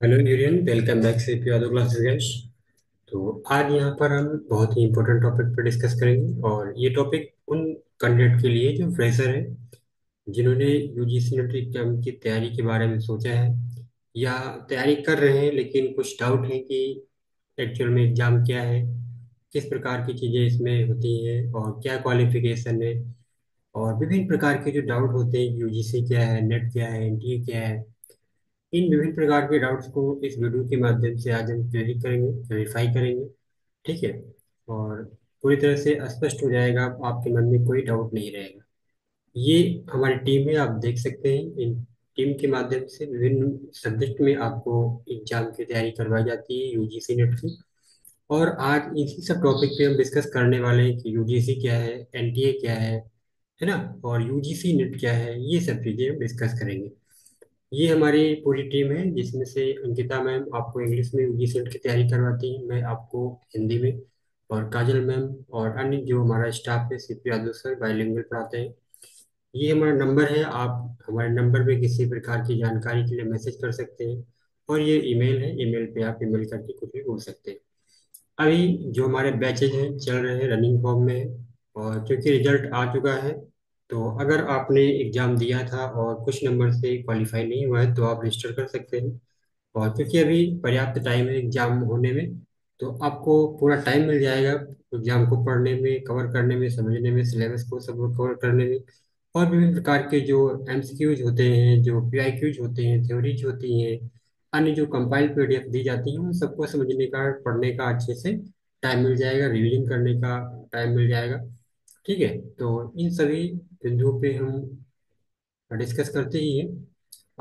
Hello यूरियन, welcome back से Yadav classes guys. तो आज यहाँ पर हम बहुत ही इम्पोर्टेंट टॉपिक पर डिस्कस करेंगे और ये टॉपिक उन कैंडिडेट के लिए जो फ्रेशर है, जिन्होंने यूजीसी नेट एग्जाम की तैयारी के बारे में सोचा है या तैयारी कर रहे हैं लेकिन कुछ डाउट है कि एक्चुअल में एग्जाम क्या है, किस प्रकार की चीज़ें इसमें होती हैं और क्या क्वालिफिकेशन है, और विभिन्न प्रकार के जो डाउट होते हैं यूजीसी क्या है, नेट क्या है, एनटीए क्या है। इन विभिन्न प्रकार के डाउट्स को इस वीडियो के माध्यम से आज हम क्लेरिफाई करेंगे। ठीक है। और पूरी तरह से स्पष्ट हो जाएगा, आपके मन में कोई डाउट नहीं रहेगा। ये हमारी टीम है, आप देख सकते हैं। इन टीम के माध्यम से विभिन्न सब्जेक्ट में आपको एग्जाम की तैयारी करवाई जाती है यूजीसी नेट की। और आज इसी सब टॉपिक पे हम डिस्कस करने वाले हैं कि यूजीसी क्या है, एनटीए क्या है ना, और यूजीसी नेट क्या है। ये सब चीज़ें हम डिस्कस करेंगे। ये हमारी पूरी टीम है, जिसमें से अंकिता मैम आपको इंग्लिश में यूजी सेट की तैयारी करवाती हैं, मैं आपको हिंदी में, और काजल मैम और अन्य जो हमारा स्टाफ है, सीपी यादव सर बाइलिंगुअल पढ़ाते हैं। ये हमारा नंबर है, आप हमारे नंबर पे किसी प्रकार की जानकारी के लिए मैसेज कर सकते हैं। और ये ईमेल है, ईमेल पे आप ईमेल करके कुछ भी पूछ सकते हैं। अभी जो हमारे बैचेज हैं चल रहे हैं, रनिंग फॉर्म में है। और क्योंकि रिजल्ट आ चुका है, तो अगर आपने एग्ज़ाम दिया था और कुछ नंबर से क्वालिफाई नहीं हुआ है तो आप रजिस्टर कर सकते हैं। और क्योंकि अभी पर्याप्त टाइम है एग्ज़ाम होने में, तो आपको पूरा टाइम मिल जाएगा एग्ज़ाम को पढ़ने में, कवर करने में, समझने में, सिलेबस को सब कवर करने में। और विभिन्न प्रकार के जो एमसीक्यूज होते हैं, जो पीआईक्यूज होते हैं, थ्योरीज होती हैं, अन्य जो कंपाइल पीडीएफ दी जाती हैं, उन सबको समझने का, पढ़ने का अच्छे से टाइम मिल जाएगा, रिवीजन करने का टाइम मिल जाएगा। ठीक है। तो इन सभी बिंदुओं पे हम डिस्कस करते ही हैं।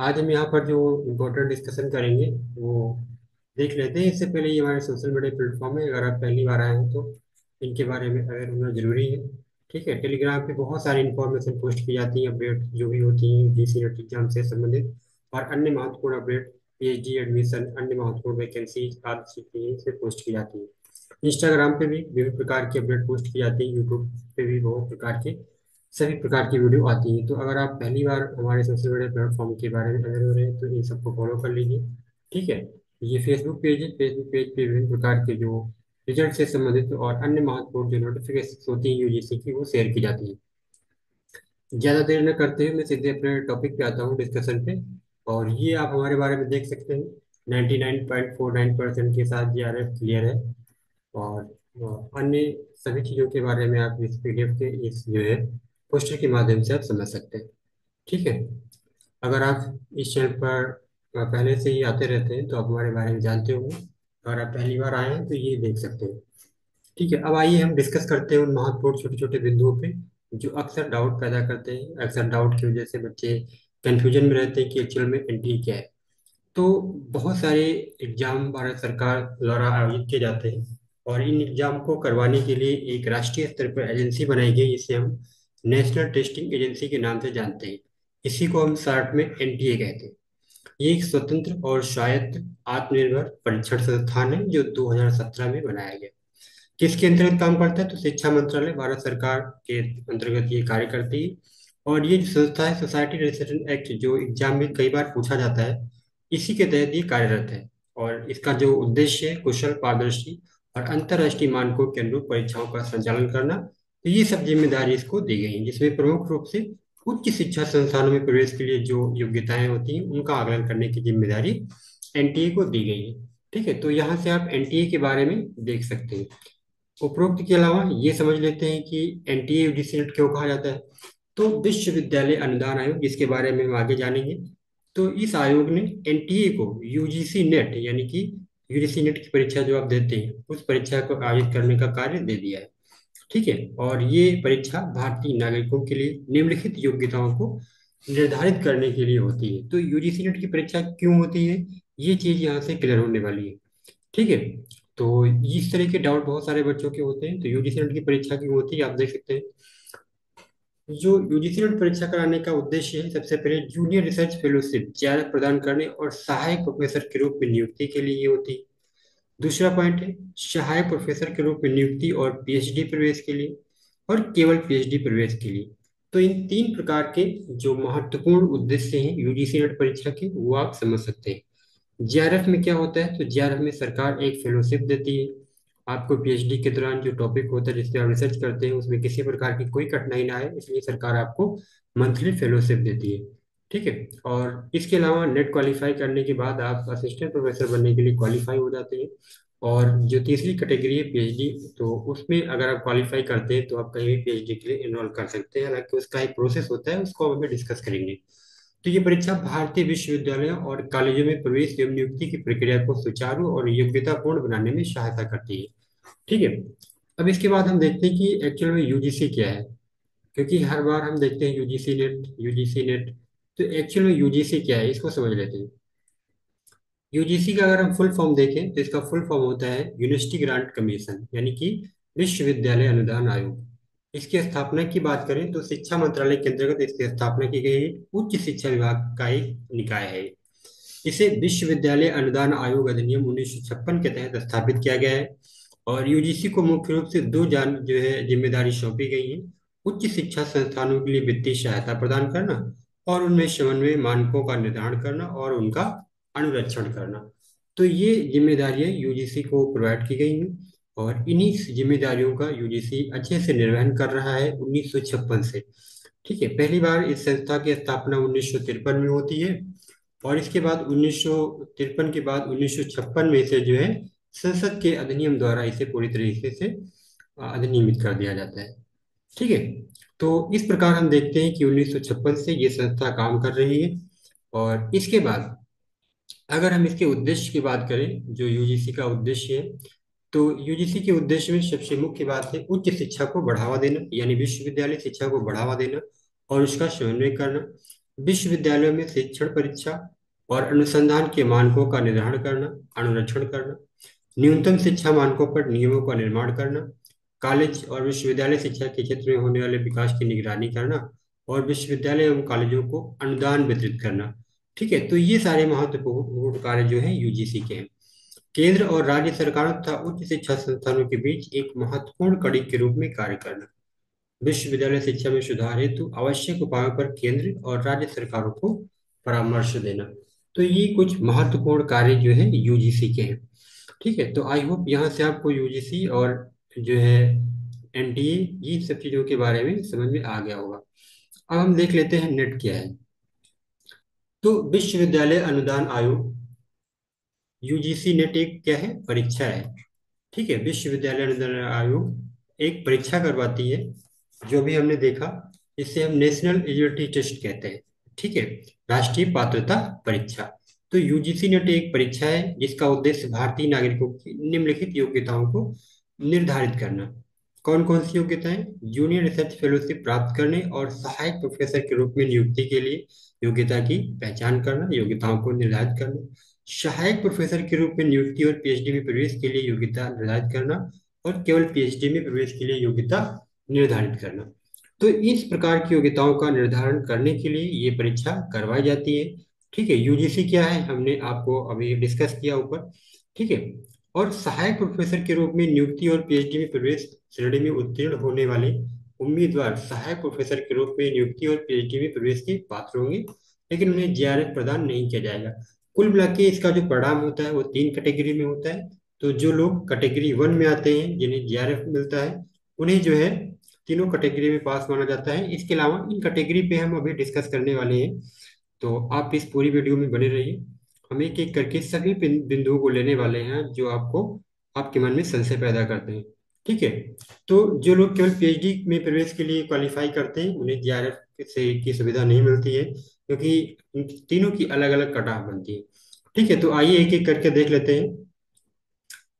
आज हम यहाँ पर जो इम्पोर्टेंट डिस्कशन करेंगे वो देख लेते हैं। इससे पहले ये हमारे सोशल मीडिया प्लेटफॉर्म है, अगर आप पहली बार आए हैं तो इनके बारे में अवेयर होना जरूरी है। ठीक है। टेलीग्राम पे बहुत सारी इंफॉर्मेशन पोस्ट की जाती है, अपडेट जो भी होती हैं जीसी नेट एग्जाम से संबंधित, और अन्य महत्वपूर्ण अपडेट, पीएचडी एडमिशन, अन्य महत्वपूर्ण वैकेंसी आदि चीजें से पोस्ट की जाती है। इंस्टाग्राम पे भी विभिन्न प्रकार की अपडेट पोस्ट की जाती है, यूट्यूब पे भी बहुत प्रकार के सभी प्रकार की वीडियो आती है। तो अगर आप पहली बार हमारे सोशल मीडिया प्लेटफॉर्म के बारे में अवेयर हो रहे हैं तो इन सबको फॉलो कर लीजिए। ठीक है। ये फेसबुक पेज है, फेसबुक पेज पे विभिन्न प्रकार के जो रिजल्ट से संबंधित और अन्य महत्वपूर्ण जो नोटिफिकेशन होती है यूजीसी की, वो शेयर की जाती है। ज़्यादा देर न करते हुए मैं सीधे अपने टॉपिक पे आता हूँ, डिस्कशन पे। और ये आप हमारे बारे में देख सकते हैं, 99.49% के साथ जीआरएफ क्लियर है। और अन्य सभी चीज़ों के बारे में आप इस पीडीएफ के, इस जो है पोस्टर के माध्यम से आप समझ सकते हैं। ठीक है। अगर आप इस चैनल पर पहले से ही आते रहते हैं तो आप हमारे बारे में जानते होंगे। अगर आप पहली बार आए हैं तो ये देख सकते हैं। ठीक है। अब आइए हम डिस्कस करते हैं उन महत्वपूर्ण छोटे छोटे बिंदुओं पे जो अक्सर डाउट पैदा करते हैं। अक्सर डाउट की वजह से बच्चे कंफ्यूजन में रहते हैं कि एक्चुअल में एंट्री क्या है। तो बहुत सारे एग्जाम भारत सरकार द्वारा आयोजित किए जाते हैं, और इन एग्जाम को करवाने के लिए एक राष्ट्रीय स्तर पर एजेंसी बनाई गई, जिसे हम नेशनल टेस्टिंग एजेंसी के नाम से जानते हैं। इसी को हम शॉर्ट में एनटीए कहते हैं। ये एक स्वतंत्र और स्वायत्त आत्मनिर्भर परीक्षण संस्थान है जो 2017 में बनाया गया। किसके अंतर्गत काम करता है? तो शिक्षा मंत्रालय, भारत सरकार के अंतर्गत ये कार्य करती है। और ये जो संस्था है, सोसाइटी रजिस्ट्रेशन एक्ट, जो एग्जाम में कई बार पूछा जाता है, इसी के तहत ये कार्यरत है। और इसका जो उद्देश्य है, कुशल, पारदर्शी और अंतर्राष्ट्रीय मानकों के अनुरूप परीक्षाओं का संचालन करना। तो ये सब जिम्मेदारी इसको दी गई है, जिसमें प्रमुख रूप से उच्च शिक्षा संस्थानों में प्रवेश के लिए जो योग्यताएं होती हैं उनका आकलन करने की जिम्मेदारी एनटीए को दी गई है। ठीक है। तो यहाँ से आप एनटीए के बारे में देख सकते हैं। उपरोक्त के अलावा ये समझ लेते हैं कि एनटीए यूजीसी नेट क्यों कहा जाता है। तो विश्वविद्यालय अनुदान आयोग, जिसके बारे में हम आगे जानेंगे, तो इस आयोग ने एनटीए को यूजीसी नेट यानी कि यूजीसी नेट की परीक्षा जो आप देते हैं उस परीक्षा को आयोजित करने का कार्य दे दिया है। ठीक है। और ये परीक्षा भारतीय नागरिकों के लिए निम्नलिखित योग्यताओं को निर्धारित करने के लिए होती है। तो यूजीसी नेट की परीक्षा क्यों होती है, ये चीज यहाँ से क्लियर होने वाली है। ठीक है। तो इस तरह के डाउट बहुत सारे बच्चों के होते हैं। तो यूजीसी नेट की परीक्षा क्यों होती है, आप देख सकते हैं। जो यूजीसी नेट परीक्षा कराने का उद्देश्य है, सबसे पहले जूनियर रिसर्च फेलोशिप ज्यादा प्रदान करने और सहायक प्रोफेसर के रूप में नियुक्ति के लिए ये होती है। दूसरा पॉइंट है सहायक प्रोफेसर के रूप में नियुक्ति और पीएचडी प्रवेश के लिए, और केवल पीएचडी प्रवेश के लिए। तो इन तीन प्रकार के जो महत्वपूर्ण उद्देश्य हैं यूजीसी नेट परीक्षा के, वो आप समझ सकते हैं। जीआरएफ में क्या होता है? तो जीआरएफ में सरकार एक फेलोशिप देती है आपको। पीएचडी के दौरान जो टॉपिक होता है जिस पे आप रिसर्च करते हैं उसमें किसी प्रकार की कोई कठिनाई ना आए, इसलिए सरकार आपको मंथली फेलोशिप देती है। ठीक है। और इसके अलावा नेट क्वालिफाई करने के बाद आप असिस्टेंट प्रोफेसर बनने के लिए क्वालिफाई हो जाते हैं। और जो तीसरी कैटेगरी है पीएचडी, तो उसमें अगर आप क्वालिफाई करते हैं तो आप कहीं भी पीएचडी के लिए एनरोल कर सकते हैं। हालांकि उसका एक प्रोसेस होता है, उसको हम अभी डिस्कस करेंगे। तो ये परीक्षा भारतीय विश्वविद्यालयों और कॉलेजों में प्रवेश एवं नियुक्ति की प्रक्रिया को सुचारू और योग्यतापूर्ण बनाने में सहायता करती है। ठीक है। अब इसके बाद हम देखते हैं कि एक्चुअल में यूजीसी क्या है, क्योंकि हर बार हम देखते हैं यूजीसी नेट, यूजीसी नेट। तो एक्चुअल में यूजीसी क्या है, इसको समझ लेते हैं। यूजीसी का अगर हम फुल फॉर्म देखें तो इसका फुल फॉर्म होता है यूनिवर्सिटी ग्रांट कमीशन, यानी कि विश्वविद्यालय अनुदान आयोग। इसकी स्थापना की बात करें तो शिक्षा मंत्रालय के अंतर्गत इसकी स्थापना की गई है। उच्च शिक्षा विभाग का एक निकाय है। इसे विश्वविद्यालय अनुदान आयोग अधिनियम 1956 के तहत स्थापित किया गया है। और यूजीसी को मुख्य रूप से दो जान जो है जिम्मेदारी सौंपी गई है। उच्च शिक्षा संस्थानों के लिए वित्तीय सहायता प्रदान करना, और उनमें समन्वय मानकों का निर्धारण करना और उनका अनुरक्षण करना। तो ये जिम्मेदारियां यूजीसी को प्रोवाइड की गई हैं। और इन्हीं जिम्मेदारियों का यूजीसी अच्छे से निर्वहन कर रहा है 1956 से। ठीक है। पहली बार इस संस्था की स्थापना 1953 में होती है। और इसके बाद 1953 के बाद 1956 में इसे जो है संसद के अधिनियम द्वारा इसे पूरी तरीके से अधिनियमित कर दिया जाता है। ठीक है। तो इस प्रकार हम देखते हैं कि 1956 से ये संस्था काम कर रही है। और इसके बाद अगर हम इसके उद्देश्य की बात करें, जो यूजीसी का उद्देश्य है, तो यूजीसी के उद्देश्य में सबसे मुख्य बात है उच्च शिक्षा को बढ़ावा देना, यानी विश्वविद्यालय शिक्षा को बढ़ावा देना और उसका समन्वय करना। विश्वविद्यालयों में शिक्षण परीक्षा और अनुसंधान के मानकों का निर्धारण करना, अनुरक्षण करना, न्यूनतम शिक्षा मानकों पर नियमों का निर्माण करना, कॉलेज और विश्वविद्यालय शिक्षा के क्षेत्र में होने वाले विकास की निगरानी करना, और विश्वविद्यालय एवं कॉलेजों को अनुदान वितरित करना। ठीक है। तो ये सारे महत्वपूर्ण कार्य जो है यूजीसी के हैं। केंद्र और राज्य सरकारों तथा उच्च शिक्षा संस्थानों के बीच एक महत्वपूर्ण कड़ी के रूप में कार्य करना। विश्वविद्यालय शिक्षा में सुधार हेतु आवश्यक उपायों पर केंद्र और राज्य सरकारों को परामर्श देना। तो ये कुछ महत्वपूर्ण कार्य जो है यूजीसी के हैं। ठीक है। तो आई होप यहाँ से आपको यूजीसी और जो है एनटीए, ये सब चीज़ों के बारे में समझ में आ गया होगा। अब हम देख लेते हैं नेट क्या है। तो विश्वविद्यालय अनुदान आयोग, यूजीसी नेट एक क्या है? परीक्षा है। ठीक है। विश्वविद्यालय अनुदान आयोग एक परीक्षा करवाती है, जो भी हमने देखा। इसे हम नेशनल एलिजिबिलिटी टेस्ट कहते हैं। ठीक है। राष्ट्रीय पात्रता परीक्षा। तो यूजीसी नेट एक परीक्षा है जिसका उद्देश्य भारतीय नागरिकों की निम्नलिखित योग्यताओं को निर्धारित करना। कौन कौन सी योग्यताएं? जूनियर रिसर्च फेलोशिप प्राप्त करने और सहायक प्रोफेसर के रूप में नियुक्ति के लिए योग्यता की पहचान करना, योग्यताओं को निर्धारित करना। सहायक प्रोफेसर के रूप में नियुक्ति और पीएचडी में प्रवेश के लिए योग्यता निर्धारित करना, और केवल पीएचडी में प्रवेश के लिए योग्यता निर्धारित करना। तो इस प्रकार की योग्यताओं का निर्धारण करने के लिए ये परीक्षा करवाई जाती है। ठीक है। यूजीसी क्या है हमने आपको अभी डिस्कस किया ऊपर। ठीक है। और सहायक प्रोफेसर के रूप में नियुक्ति और पीएचडी में प्रवेश श्रेणी में उत्तीर्ण होने वाले उम्मीदवार सहायक प्रोफेसर के रूप में नियुक्ति और पीएचडी में प्रवेश के पात्र होंगे, लेकिन उन्हें जीआरएफ प्रदान नहीं किया जाएगा। कुल मिला के इसका जो परिणाम होता है वो तीन कैटेगरी में होता है। तो जो लोग कैटेगरी वन में आते हैं जिन्हें जीआरएफ मिलता है, उन्हें जो है तीनों कैटेगरी में पास माना जाता है। इसके अलावा इन कैटेगरी पे हम अभी डिस्कस करने वाले हैं। तो आप इस पूरी वीडियो में बने रहिए। हम एक एक करके सभी बिंदुओं को लेने वाले हैं जो आपको आपके मन में संशय पैदा करते हैं। ठीक है। तो जो लोग केवल पीएचडी में प्रवेश के लिए क्वालिफाई करते हैं उन्हें जीआरएफ से की सुविधा नहीं मिलती है, क्योंकि इन तीनों की अलग अलग कट ऑफ बनती है। ठीक है। तो आइए एक एक करके देख लेते हैं।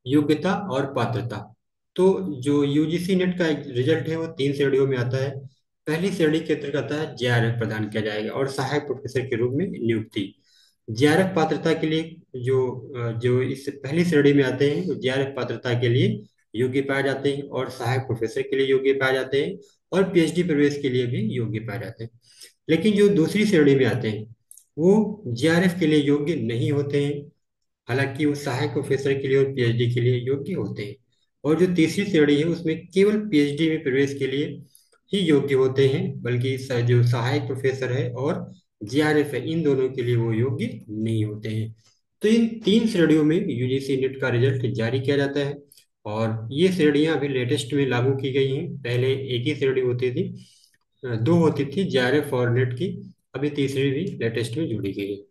योग्यता और पात्रता। तो जो यूजीसी नेट का रिजल्ट है वो तीन श्रेणियों में आता है। पहली श्रेणी के अंतर्गत है जेआरएफ प्रदान किया जाएगा और सहायक प्रोफेसर के रूप में नियुक्ति। जेआरएफ पात्रता के लिए जो इस पहली श्रेणी में आते हैं वो जेआरएफ पात्रता के लिए योग्य पाए जाते हैं, और सहायक प्रोफेसर के लिए योग्य पाए जाते हैं, और पीएचडी प्रवेश के लिए भी योग्य पाए जाते हैं। लेकिन जो दूसरी श्रेणी में आते हैं वो जेआरएफ के लिए योग्य नहीं होते हैं, हालांकि वो सहायक प्रोफेसर के लिए और पीएचडी के लिए योग्य होते हैं। और जो तीसरी श्रेणी है उसमें केवल पीएचडी में प्रवेश के लिए ही योग्य होते हैं, बल्कि जो सहायक प्रोफेसर है और जीआरएफ है इन दोनों के लिए वो योग्य नहीं होते हैं। तो इन 3 श्रेणियों में यूजीसी नेट का रिजल्ट जारी किया जाता है। और ये श्रेणियां अभी लेटेस्ट में लागू की गई हैं। पहले एक ही श्रेणी होती थी, दो होती थी, जेआरएफ और नेट की। अभी तीसरी भी लेटेस्ट में जोड़ी गई है।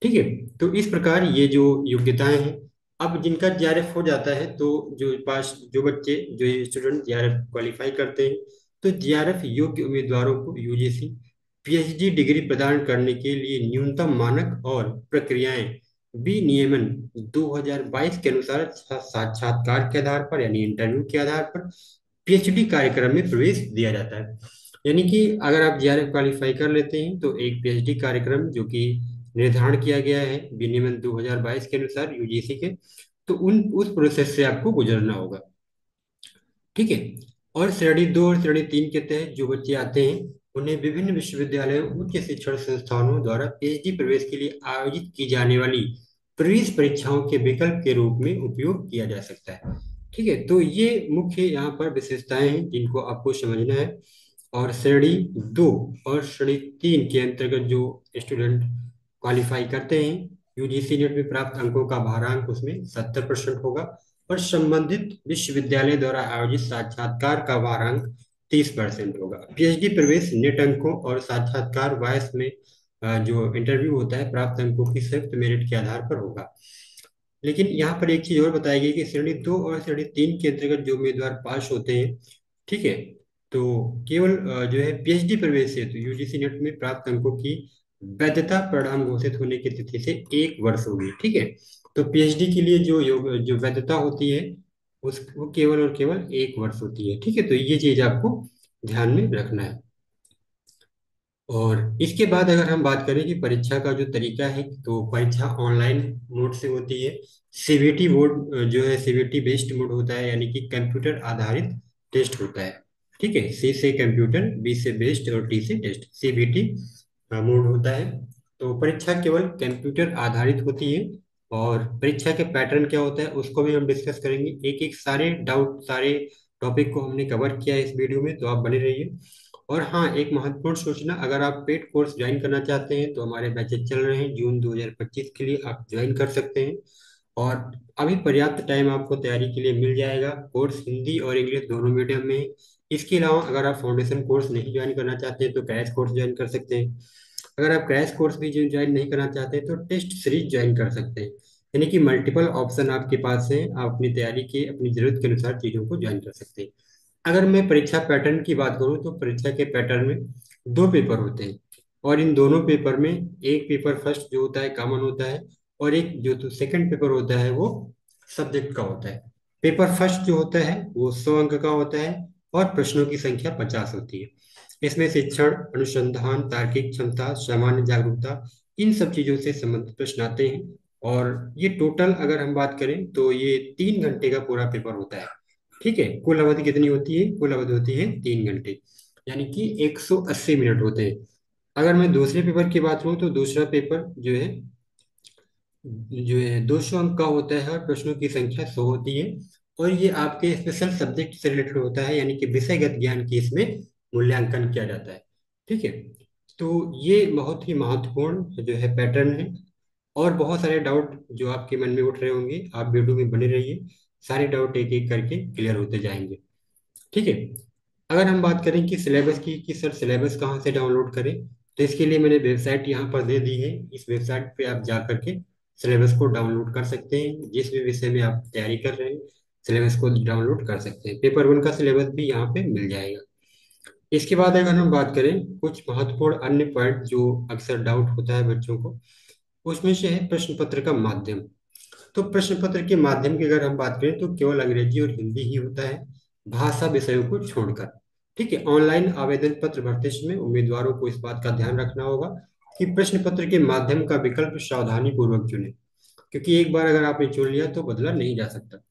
ठीक है। तो इस प्रकार ये जो योग्यताएं हैं, अब जिनका जेआरएफ हो जाता है, तो जो बच्चे, जो स्टूडेंट जेआरएफ क्वालिफाई करते हैं, तो जेआरएफ योग्य उम्मीदवारों को यूजीसी पीएचडी डिग्री प्रदान करने के लिए न्यूनतम मानक और प्रक्रियाएं विनियमन 2022 के अनुसार साक्षात्कार के आधार पर, यानी इंटरव्यू के आधार पर पीएचडी कार्यक्रम में प्रवेश दिया जाता है। यानी कि अगर आप जेआरएफ क्वालिफाई कर लेते हैं तो एक पीएचडी कार्यक्रम जो कि निर्धारण किया गया है विनियमन 2022 के अनुसार यूजीसी के, तो उन उस प्रोसेस से आपको गुजरना होगा। ठीक है। और श्रेणी 2 और श्रेणी 3 के तहत जो बच्चे आते हैं, उन्हें विभिन्न विश्वविद्यालयों, उच्च शिक्षण संस्थानों द्वारा पीएचडी प्रवेश के लिए आयोजित की जाने वाली प्रवेश परीक्षाओं के विकल्प के रूप में उपयोग किया जा सकता है। ठीक है। तो ये मुख्य यहाँ पर विशेषताएं हैं जिनको आपको समझना है। और श्रेणी 2 और श्रेणी 3 के अंतर्गत जो स्टूडेंट क्वालिफाई करते हैं, यूजीसी नेट में प्राप्त अंकों का भारांक उसमें 70% होगा। और संबंधित विश्वविद्यालय द्वारा आयोजित साक्षात्कार का भारांक 30% होगा। पीएचडी प्रवेश नेट अंकों और साक्षात्कार वायस में जो इंटरव्यू होता है, प्राप्त अंकों की संयुक्त मेरिट के आधार पर होगा। लेकिन यहाँ पर एक चीज और बताई गई कि श्रेणी 2 और श्रेणी 3 के अंतर्गत जो उम्मीदवार पास होते हैं, ठीक है, तो केवल जो है पीएचडी प्रवेश से, तो यूजीसी नेट में प्राप्त अंकों की वैधता परिणाम घोषित होने की तिथि से 1 वर्ष होगी। ठीक है। तो पीएचडी के लिए जो वैधता होती है, उस वो केवल और केवल 1 वर्ष होती है। ठीक है। तो ये चीज आपको ध्यान में रखना है। और इसके बाद अगर हम बात करें कि परीक्षा का जो तरीका है, तो परीक्षा ऑनलाइन मोड से होती है। सीबीटी मोड जो है सीबीटी बेस्ड मोड होता है, यानी कि कंप्यूटर आधारित टेस्ट होता है। ठीक है। सी से कंप्यूटर, बी से बेस्ड और टी से टेस्ट, सीबीटी मोड होता है। तो परीक्षा केवल कंप्यूटर आधारित होती है। और परीक्षा के पैटर्न क्या होता है उसको भी हम डिस्कस करेंगे। एक एक सारे डाउट, सारे टॉपिक को हमने कवर किया है इस वीडियो में, तो आप बने रहिए। और हाँ, एक महत्वपूर्ण सूचना, अगर आप पेड कोर्स ज्वाइन करना चाहते हैं तो हमारे बैचेज चल रहे हैं जून 2025 के लिए, आप ज्वाइन कर सकते हैं। और अभी पर्याप्त टाइम आपको तैयारी के लिए मिल जाएगा। कोर्स हिंदी और इंग्लिश दोनों मीडियम में है। इसके अलावा अगर आप फाउंडेशन कोर्स नहीं ज्वाइन करना चाहते हैं तो क्रैश कोर्स ज्वाइन कर सकते हैं। अगर आप क्रैश कोर्स भी ज्वाइन नहीं करना चाहते हैं तो टेस्ट सीरीज ज्वाइन कर सकते हैं। यानी कि मल्टीपल ऑप्शन आपके पास है, आप अपनी तैयारी के, अपनी जरूरत के अनुसार चीज़ों को ज्वाइन कर सकते हैं। अगर मैं परीक्षा पैटर्न की बात करूं तो परीक्षा के पैटर्न में 2 पेपर होते हैं। और इन दोनों पेपर में एक पेपर फर्स्ट जो होता है कॉमन होता है, और एक जो तो सेकंड पेपर होता है वो सब्जेक्ट का होता है। पेपर फर्स्ट जो होता है वो 100 अंक का होता है और प्रश्नों की संख्या 50 होती है। इसमें शिक्षण, अनुसंधान, तार्किक क्षमता, सामान्य जागरूकता, इन सब चीजों से संबंधित प्रश्न आते हैं। और ये टोटल अगर हम बात करें तो ये 3 घंटे का पूरा पेपर होता है। ठीक है। कुल अवधि कितनी होती है? कुल अवधि होती है 3 घंटे, यानी कि 180 मिनट होते हैं। अगर मैं दूसरे पेपर की बात करूँ तो दूसरा पेपर जो है 200 अंक का होता है और प्रश्नों की संख्या 100 होती है। और ये आपके स्पेशल सब्जेक्ट से रिलेटेड होता है, यानी कि विषयगत ज्ञान की इसमें मूल्यांकन किया जाता है। ठीक है। तो ये बहुत ही महत्वपूर्ण जो है पैटर्न है। और बहुत सारे डाउट जो आपके मन में उठ रहे होंगे, आप वीडियो में बने रहिए, सारे डाउट एक एक करके क्लियर होते जाएंगे। ठीक है। अगर हम बात करें कि सिलेबस की, कि सर सिलेबस कहाँ से डाउनलोड करें, तो इसके लिए मैंने वेबसाइट यहाँ पर दे दी है। इस वेबसाइट पे आप जा करके सिलेबस को डाउनलोड कर सकते हैं। जिस भी विषय में आप तैयारी कर रहे हैं, सिलेबस को डाउनलोड कर सकते हैं। पेपर 1 का सिलेबस भी यहाँ पे मिल जाएगा। इसके बाद अगर हम बात करें कुछ महत्वपूर्ण अन्य पॉइंट जो अक्सर डाउट होता है बच्चों को, उसमें से है प्रश्न पत्र का माध्यम। तो प्रश्न पत्र के माध्यम की अगर हम बात करें तो केवल अंग्रेजी और हिंदी ही होता है, भाषा विषयों को छोड़कर। ठीक है। ऑनलाइन आवेदन पत्र भरते समय उम्मीदवारों को इस बात का ध्यान रखना होगा कि प्रश्न पत्र के माध्यम का विकल्प सावधानी पूर्वक चुनें, क्योंकि एक बार अगर आपने चुन लिया तो बदला नहीं जा सकता।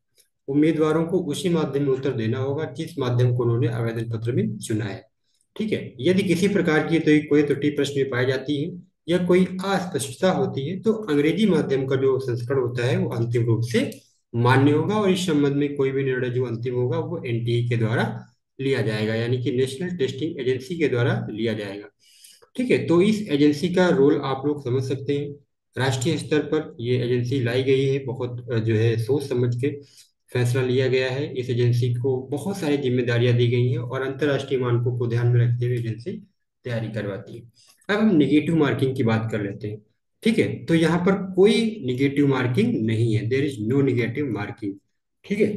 उम्मीदवारों को उसी माध्यम में उत्तर देना होगा जिस माध्यम को उन्होंने आवेदन पत्र में चुना है। ठीक है। यदि किसी प्रकार की तो कोई त्रुटि प्रश्न में पाई जाती है या कोई अस्पष्टता होती है, तो अंग्रेजी माध्यम का जो संस्करण होता है वो अंतिम रूप से मान्य होगा। और इस संबंध में कोई भी निर्णय जो अंतिम होगा वो एनटीए के द्वारा लिया जाएगा, यानी कि नेशनल टेस्टिंग एजेंसी के द्वारा लिया जाएगा। ठीक है। तो इस एजेंसी का रोल आप लोग समझ सकते हैं। राष्ट्रीय स्तर पर ये एजेंसी लाई गई है, बहुत जो है सोच समझ के फैसला लिया गया है। इस एजेंसी को बहुत सारी जिम्मेदारियां दी गई हैं और अंतर्राष्ट्रीय मानकों को ध्यान में रखते हुए एजेंसी तैयारी करवाती है। अब हम निगेटिव मार्किंग की बात कर लेते हैं। ठीक है, तो यहाँ पर कोई निगेटिव मार्किंग नहीं है, there is no negative marking. ठीक है,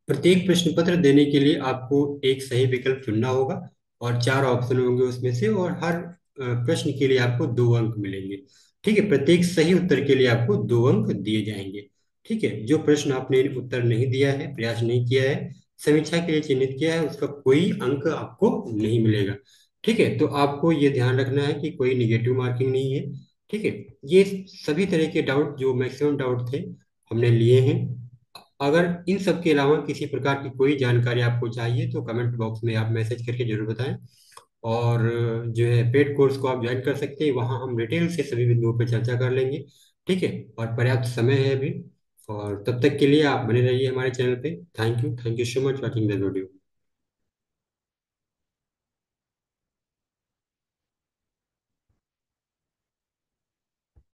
प्रत्येक प्रश्न पत्र देने के लिए आपको एक सही विकल्प चुनना होगा और चार ऑप्शन होंगे उसमें से, और हर प्रश्न के लिए आपको 2 अंक मिलेंगे। ठीक है, प्रत्येक सही उत्तर के लिए आपको 2 अंक दिए जाएंगे। ठीक है, जो प्रश्न आपने उत्तर नहीं दिया है, प्रयास नहीं किया है, समीक्षा के लिए चिन्हित किया है, उसका कोई अंक आपको नहीं मिलेगा। ठीक है, तो आपको ये ध्यान रखना है कि कोई निगेटिव मार्किंग नहीं है। ठीक है, ये सभी तरह के डाउट, जो मैक्सिमम डाउट थे, हमने लिए हैं। अगर इन सब के अलावा किसी प्रकार की कोई जानकारी आपको चाहिए तो कमेंट बॉक्स में आप मैसेज करके जरूर बताएं। और जो है पेड कोर्स को आप ज्वाइन कर सकते हैं, वहाँ हम डिटेल से सभी बिंदुओं पर चर्चा कर लेंगे। ठीक है, और पर्याप्त समय है अभी। और तब तक के लिए आप बने रहिए हमारे चैनल पे। Thank you so much watching the video.